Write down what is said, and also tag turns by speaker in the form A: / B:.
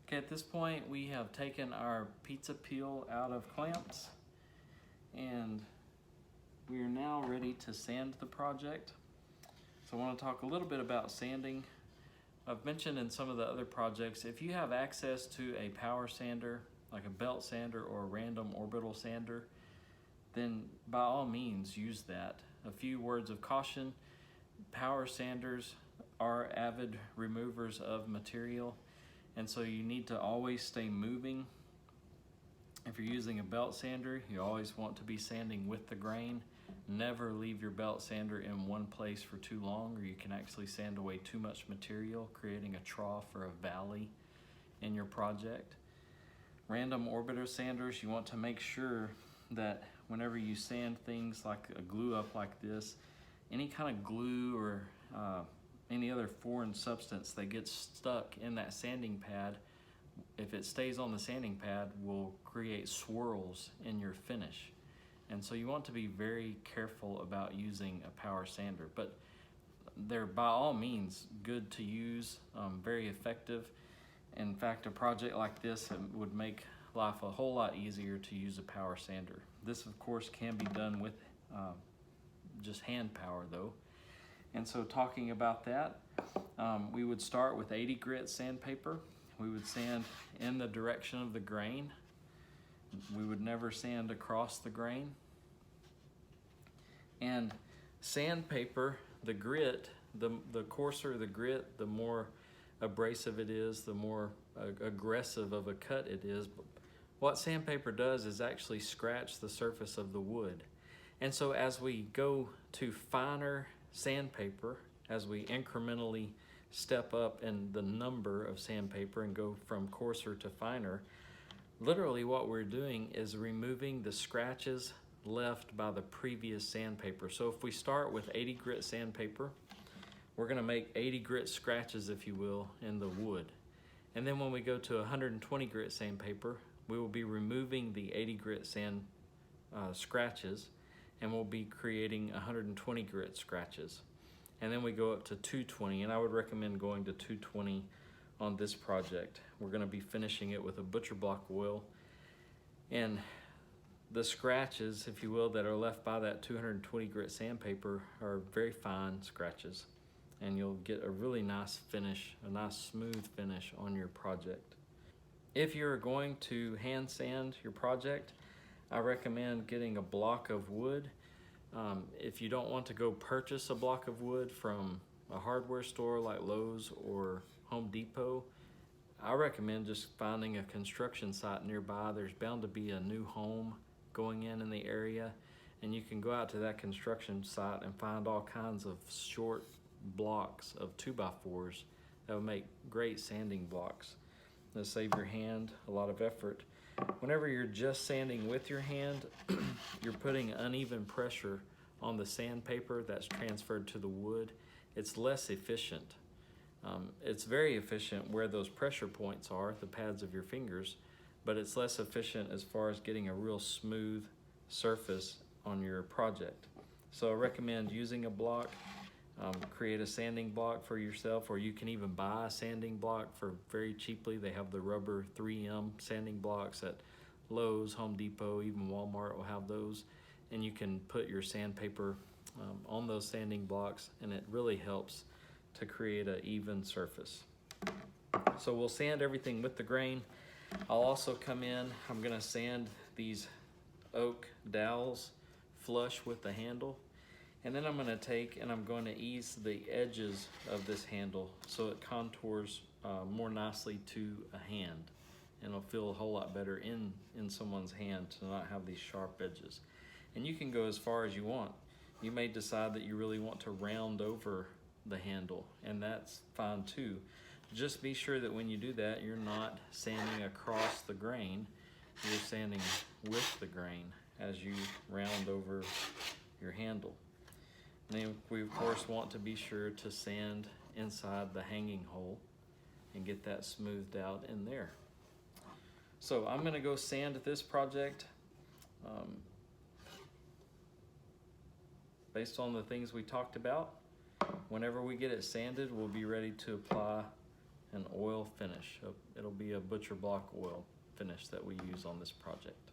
A: Okay, at this point we have taken our pizza peel out of clamps and we are now ready to sand the project. So I want to talk a little bit about sanding. I've mentioned in some of the other projects, if you have access to a power sander, like a belt sander or a random orbital sander, then by all means use that. A few words of caution: power sanders are avid removers of material, and so you need to always stay moving. If you're using a belt sander, you always want to be sanding with the grain. Never leave your belt sander in one place for too long, or you can actually sand away too much material, creating a trough or a valley in your project. Random orbiter sanders, you want to make sure that whenever you sand things like a glue up like this, any kind of glue or any other foreign substance that gets stuck in that sanding pad, if it stays on the sanding pad, will create swirls in your finish. And so you want to be very careful about using a power sander, but they're by all means good to use, very effective. In fact, a project like this would make life a whole lot easier to use a power sander. This of course can be done with just hand power though. And so talking about that, we would start with 80 grit sandpaper. We would sand in the direction of the grain. We would never sand across the grain. And sandpaper, the grit, the coarser the grit, the more abrasive it is, the more aggressive of a cut it is. What sandpaper does is actually scratch the surface of the wood. And so as we go to finer sandpaper, as we incrementally step up in the number of sandpaper and go from coarser to finer, literally what we're doing is removing the scratches left by the previous sandpaper. So if we start with 80 grit sandpaper, we're going to make 80 grit scratches, if you will, in the wood. And then when we go to 120 grit sandpaper, we will be removing the 80 grit sand scratches, and we'll be creating 120 grit scratches. And then we go up to 220, and I would recommend going to 220 on this project. We're going to be finishing it with a butcher block oil, and the scratches, if you will, that are left by that 220 grit sandpaper are very fine scratches, and you'll get a really nice finish, a nice smooth finish on your project. If you're going to hand sand your project, I recommend getting a block of wood. If you don't want to go purchase a block of wood from a hardware store like Lowe's or Home Depot, I recommend just finding a construction site nearby. There's bound to be a new home going in the area, and you can go out to that construction site and find all kinds of short blocks of 2x4s that will make great sanding blocks. They'll save your hand a lot of effort. Whenever you're just sanding with your hand, you're putting uneven pressure on the sandpaper that's transferred to the wood. It's less efficient. It's very efficient where those pressure points are, the pads of your fingers, but it's less efficient as far as getting a real smooth surface on your project. So I recommend using a block. Create a sanding block for yourself, or you can even buy a sanding block for very cheaply. They have the rubber 3M sanding blocks at Lowe's, Home Depot, even Walmart will have those, and you can put your sandpaper on those sanding blocks, and it really helps to create an even surface. So we'll sand everything with the grain. I'll also come in, I'm going to sand these oak dowels flush with the handle. And then I'm going to take and I'm going to ease the edges of this handle so it contours more nicely to a hand. And it'll feel a whole lot better in someone's hand to not have these sharp edges. And you can go as far as you want. You may decide that you really want to round over the handle, and that's fine too. Just be sure that when you do that, you're not sanding across the grain. You're sanding with the grain as you round over your handle. And then we of course want to be sure to sand inside the hanging hole and get that smoothed out in there. So I'm going to go sand this project based on the things we talked about. Whenever we get it sanded, we'll be ready to apply an oil finish. It'll be a butcher block oil finish that we use on this project.